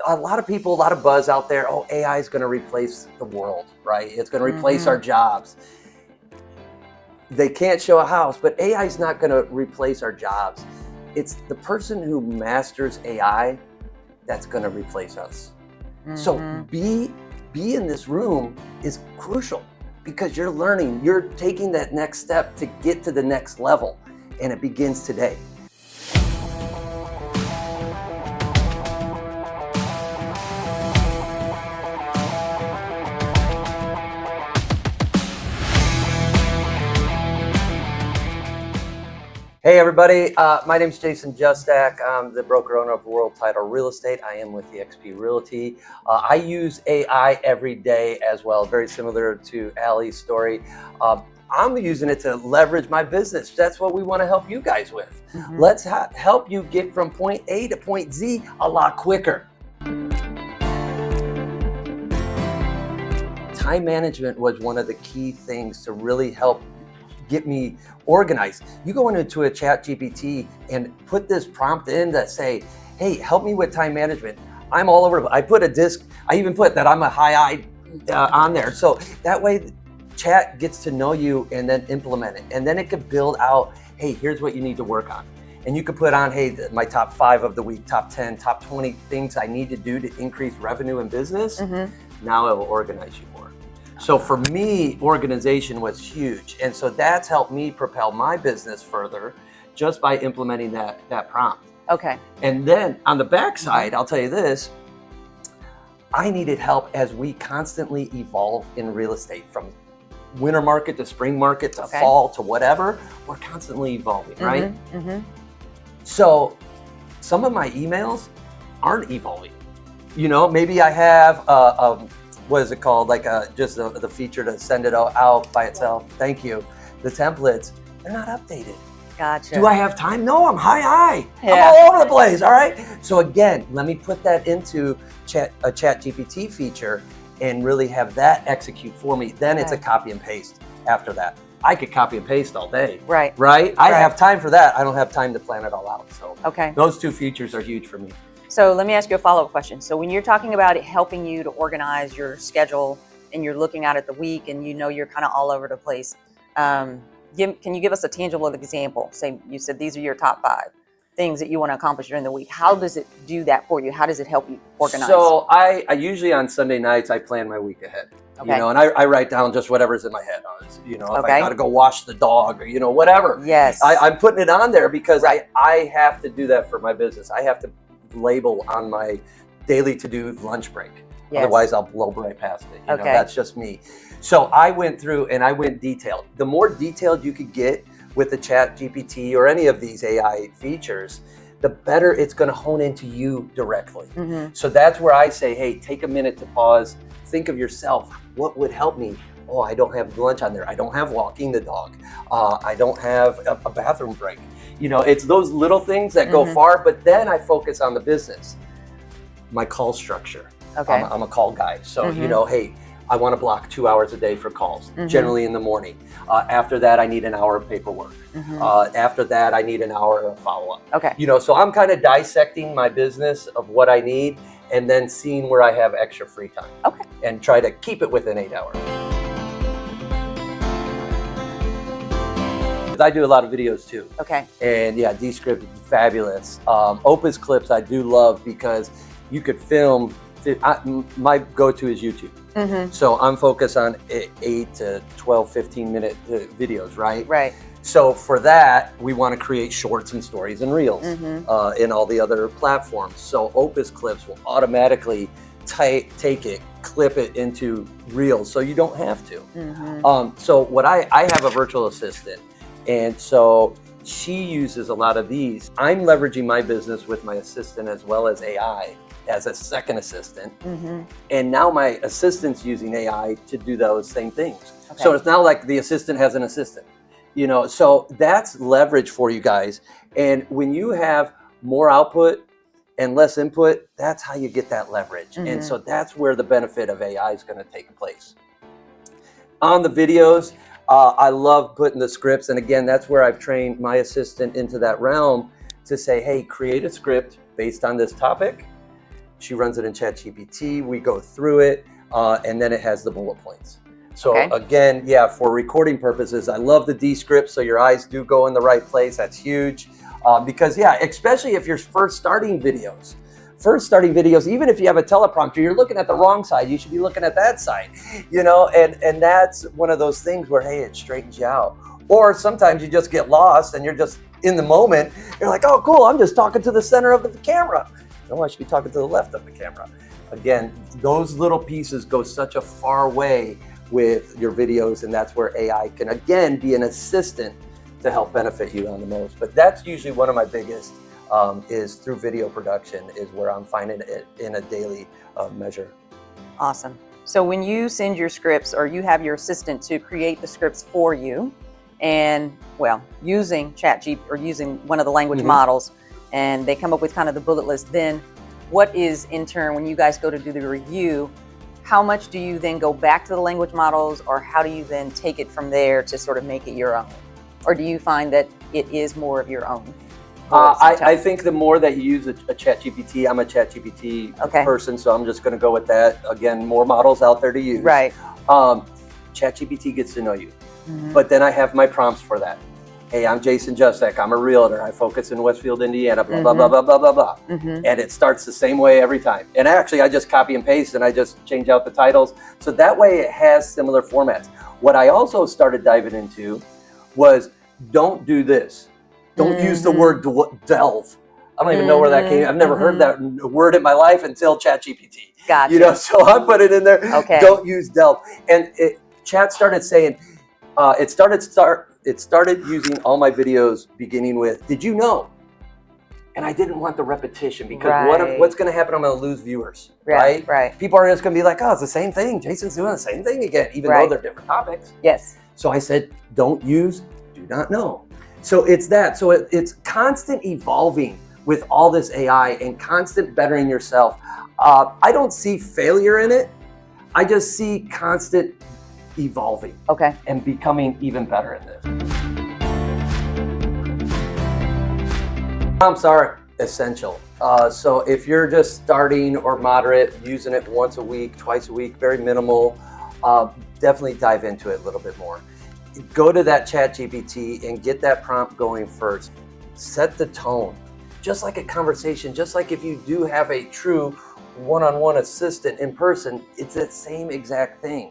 a lot of people, a lot of buzz out there. Oh, AI is going to replace the world, right? It's going to replace our jobs. They can't show a house, but AI is not going to replace our jobs. It's the person who masters AI that's going to replace us. So be in this room is crucial because you're learning, you're taking that next step to get to the next level, and it begins today. Hey everybody, my name is Jason Justak. I'm the broker owner of World Title Real Estate. I am with eXp Realty. I use AI every day as well, very similar to Allie's story. I'm using it to leverage my business. That's what we want to help you guys with. Let's help you get from point A to point Z a lot quicker. Time management was one of the key things to really help get me organized. You go into a ChatGPT and put this prompt in that say, hey, help me with time management. I'm all over. I put a disc, I even put that I'm a high-eyed on there. So that way Chat gets to know you and then implement it. And then it could build out, hey, here's what you need to work on. And you could put on, hey, my top 5 of the week, top 10, top 20 things I need to do to increase revenue and business. Now it will organize you more. So for me, organization was huge. And so that's helped me propel my business further just by implementing that prompt. Okay. And then on the backside, I'll tell you this, I needed help as we constantly evolve in real estate from winter market to spring market to fall to whatever. We're constantly evolving, right? So some of my emails aren't evolving. You know, maybe I have what is it called? Like just the feature to send it out by itself. Thank you. The templates, they're not updated. Gotcha. Do I have time? No, I'm high. I'm all over the place, all right? So again, let me put that into a ChatGPT feature and really have that execute for me. Then it's a copy and paste after that. I could copy and paste all day. Right? I have time for that. I don't have time to plan it all out. So those 2 features are huge for me. So let me ask you a follow-up question. So when you're talking about it helping you to organize your schedule and you're looking out at the week and you know you're kind of all over the place, can you give us a tangible example? Say you said these are your top 5 things that you want to accomplish during the week. How does it do that for you? How does it help you organize? So I usually on Sunday nights, I plan my week ahead. You know, and I write down just whatever's in my head. You know, if I got to go wash the dog or, you know, whatever. I'm putting it on there because I have to do that for my business. I have to label on my daily to-do lunch break. Otherwise I'll blow right past it. You know, that's just me. So I went through and I went detailed. The more detailed you could get with the ChatGPT or any of these AI features, the better it's going to hone into you directly. So that's where I say, hey, take a minute to pause, think of yourself. What would help me? Oh, I don't have lunch on there. I don't have walking the dog. I don't have a bathroom break. You know, it's those little things that go far, but then I focus on the business. My call structure. I'm a call guy. So, you know, hey, I want to block 2 hours a day for calls, generally in the morning. After that, I need an hour of paperwork. After that, I need an hour of follow-up. You know, so I'm kind of dissecting my business of what I need and then seeing where I have extra free time. And try to keep it within 8 hours. I do a lot of videos too. And yeah, Descript is fabulous. Opus Clips I do love because you could film. My go-to is YouTube. So I'm focused on 8 to 12, 15-minute videos, right? So for that, we want to create shorts and stories and reels in all the other platforms. So Opus Clips will automatically take it, clip it into reels, so you don't have to. So what I have a virtual assistant. And so she uses a lot of these. I'm leveraging my business with my assistant as well as AI as a second assistant. And now my assistant's using AI to do those same things. So it's not like the assistant has an assistant, you know, so that's leverage for you guys. And when you have more output and less input, that's how you get that leverage. And so that's where the benefit of AI is going to take place. On the videos, I love putting the scripts. And again, that's where I've trained my assistant into that realm to say, hey, create a script based on this topic. She runs it in ChatGPT. We go through it, and then it has the bullet points. So again, yeah, for recording purposes, I love the descript, so your eyes do go in the right place. That's huge. Because yeah, especially if you're first starting videos, even if you have a teleprompter, you're looking at the wrong side. You should be looking at that side, you know, and that's one of those things where, hey, it straightens you out. Or sometimes you just get lost and you're just in the moment. You're like, oh, cool, I'm just talking to the center of the camera. No, I should be talking to the left of the camera. Again, those little pieces go such a far way with your videos, and that's where AI can, again, be an assistant to help benefit you on the most. But that's usually one of my biggest is through video production is where I'm finding it in a daily measure. Awesome. So when you send your scripts or you have your assistant to create the scripts for you, and well, using ChatGPT or using one of the language models, and they come up with kind of the bullet list, then what is in turn, when you guys go to do the review, how much do you then go back to the language models, or how do you then take it from there to sort of make it your own? Or do you find that it is more of your own? I think the more that you use a ChatGPT, I'm a ChatGPT person, so I'm just going to go with that. Again, more models out there to use. Right. ChatGPT gets to know you. But then I have my prompts for that. Hey, I'm Jason Justak. I'm a realtor. I focus in Westfield, Indiana, blah, blah, blah, blah, blah, blah, blah. And it starts the same way every time. And actually, I just copy and paste and I just change out the titles. So that way it has similar formats. What I also started diving into was don't do this. Don't use the word delve. I don't even know where that came. I've never heard that word in my life until ChatGPT. Gotcha. You know, so I put it in there. Don't use delve. And Chat started saying, it started using all my videos beginning with, did you know? And I didn't want the repetition because what's going to happen? I'm going to lose viewers, right? People are just going to be like, oh, it's the same thing. Jason's doing the same thing again, even though they're different topics. Yes. So I said, don't use, do not know. So it's that. So it's constant evolving with all this AI and constant bettering yourself. I don't see failure in it. I just see constant evolving and becoming even better at this. Prompts are essential. So if you're just starting or moderate, using it once a week, twice a week, very minimal, definitely dive into it a little bit more. Go to that ChatGPT and get that prompt going first. Set the tone. Just like a conversation, just like if you do have a true one-on-one assistant in person, it's that same exact thing.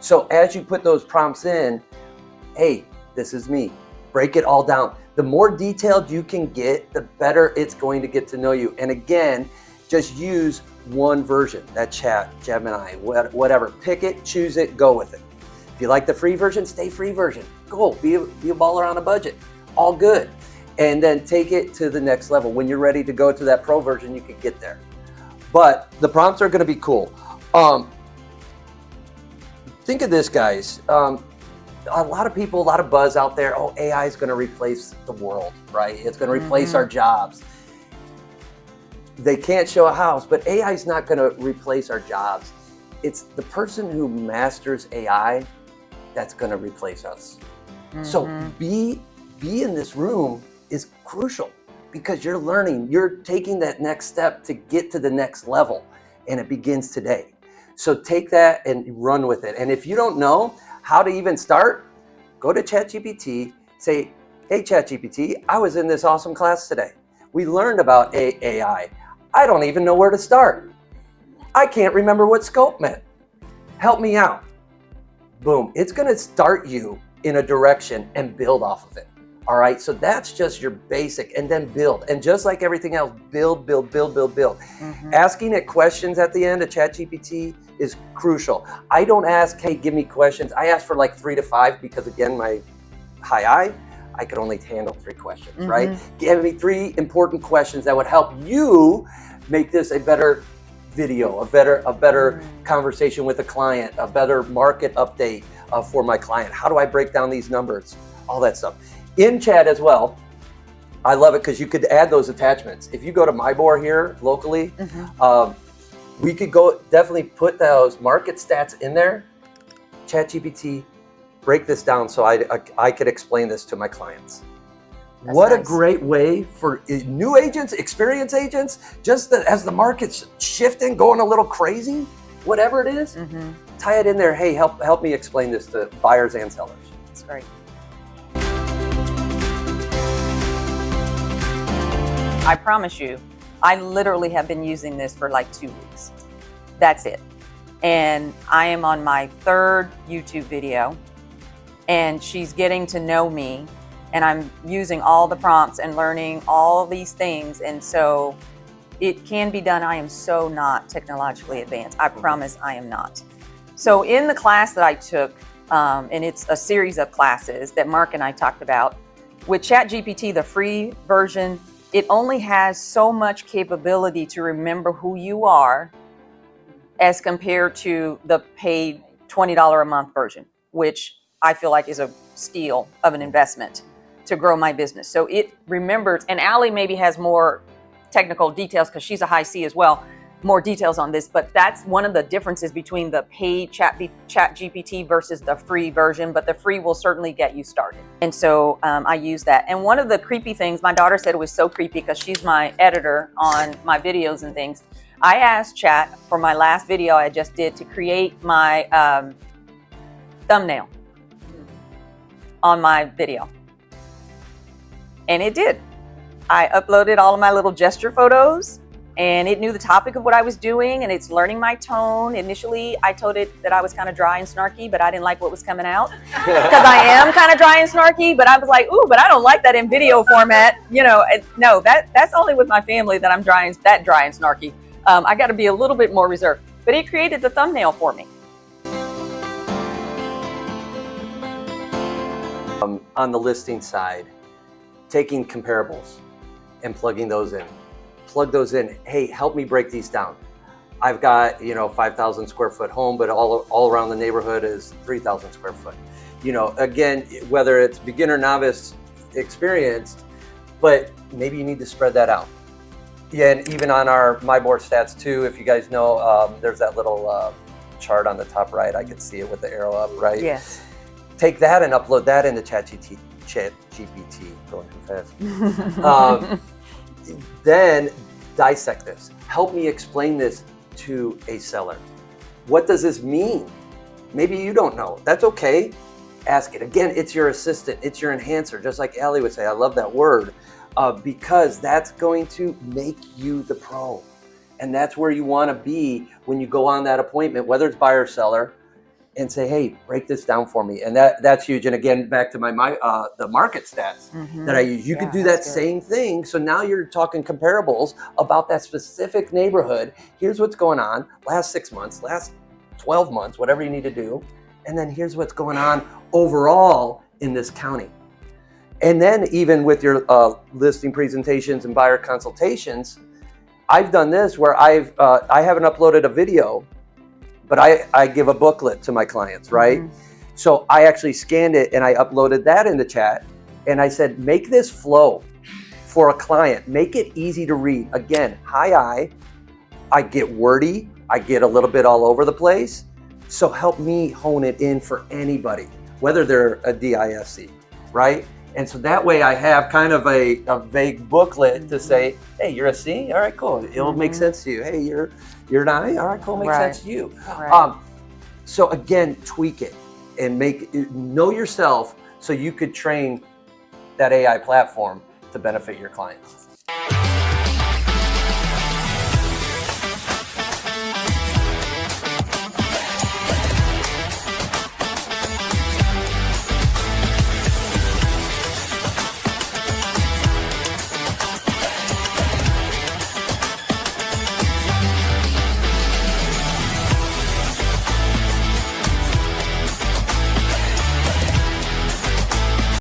So as you put those prompts in, hey, this is me. Break it all down. The more detailed you can get, the better it's going to get to know you. And again, just use one version, that Chat, Gemini, whatever. Pick it, choose it, go with it. If you like the free version, stay free version. Go, be a baller on a budget. All good. And then take it to the next level. When you're ready to go to that pro version, you can get there. But the prompts are going to be cool. Think of this, guys. A lot of people, a lot of buzz out there. Oh, AI is going to replace the world, right? It's going to replace our jobs. They can't show a house, but AI is not going to replace our jobs. It's the person who masters AI that's going to replace us. So be in this room is crucial because you're learning, you're taking that next step to get to the next level, and it begins today. So take that and run with it. And if you don't know how to even start, go to ChatGPT, say, hey ChatGPT, I was in this awesome class today. We learned about AI. I don't even know where to start. I can't remember what scope meant. Help me out. Boom. It's going to start you in a direction and build off of it. All right. So that's just your basic, and then build. And just like everything else, build. Asking it questions at the end of ChatGPT is crucial. I don't ask, hey, give me questions. I ask for like 3 to 5 because again, my high I could only handle 3 questions, right? Give me 3 important questions that would help you make this a better video, a better conversation with a client, a better market update for my client. How do I break down these numbers? All that stuff. In chat as well, I love it because you could add those attachments. If you go to MyBore here locally, we could go definitely put those market stats in there. ChatGPT, break this down so I could explain this to my clients. What a great way for new agents, experienced agents, just as the market's shifting, going a little crazy, whatever it is, tie it in there. Hey, help me explain this to buyers and sellers. That's great. I promise you, I literally have been using this for like 2 weeks. That's it. And I am on my 3rd YouTube video, and she's getting to know me, and I'm using all the prompts and learning all these things. And so it can be done. I am so not technologically advanced. I promise I am not. So in the class that I took, and it's a series of classes that Mark and I talked about, with ChatGPT, the free version, it only has so much capability to remember who you are as compared to the paid $20 a month version, which I feel like is a steal of an investment to grow my business. So it remembers, and Allie maybe has more technical details because she's a high C as well, more details on this, but that's one of the differences between the paid ChatGPT versus the free version, but the free will certainly get you started. And so I use that. And one of the creepy things, my daughter said it was so creepy because she's my editor on my videos and things. I asked Chat for my last video I just did to create my thumbnail on my video. And it did. I uploaded all of my little gesture photos, and it knew the topic of what I was doing, and it's learning my tone. Initially, I told it that I was kind of dry and snarky, but I didn't like what was coming out because I am kind of dry and snarky, but I was like, ooh, but I don't like that in video format. You know, no, that's only with my family that I'm dry and snarky. I got to be a little bit more reserved, but it created the thumbnail for me. On the listing side, taking comparables and plugging those in. Plug those in. Hey, help me break these down. I've got, 5,000 square foot home, but all around the neighborhood is 3,000 square foot. Again, whether it's beginner, novice, experienced, but maybe you need to spread that out. Yeah, and even on our My Board Stats too, if you guys know, there's that little chart on the top right. I could see it with the arrow up, right? Yes. Take that and upload that into ChatGPT, going too fast. Then dissect this. Help me explain this to a seller. What does this mean? Maybe you don't know. That's okay. Ask it. Again, it's your assistant. It's your enhancer. Just like Allie would say, I love that word, because that's going to make you the pro. And that's where you want to be when you go on that appointment, whether it's buyer or seller, and say, hey, break this down for me. And that's huge. And again, back to my the market stats that I use. You could do that same thing. So now you're talking comparables about that specific neighborhood. Here's what's going on last 6 months, last 12 months, whatever you need to do. And then here's what's going on overall in this county. And then even with your listing presentations and buyer consultations, I've done this where I haven't uploaded a video, but I give a booklet to my clients, right? So I actually scanned it and I uploaded that into Chat, and I said, make this flow for a client. Make it easy to read. Again, I get wordy. I get a little bit all over the place. So help me hone it in for anybody, whether they're a DISC, right? And so that way I have kind of a vague booklet to say, hey, you're a C? All right, cool. It'll make sense to you. Hey, you're an I? All right, cool. Makes sense to you. Right. So again, tweak it and know yourself so you could train that AI platform to benefit your clients.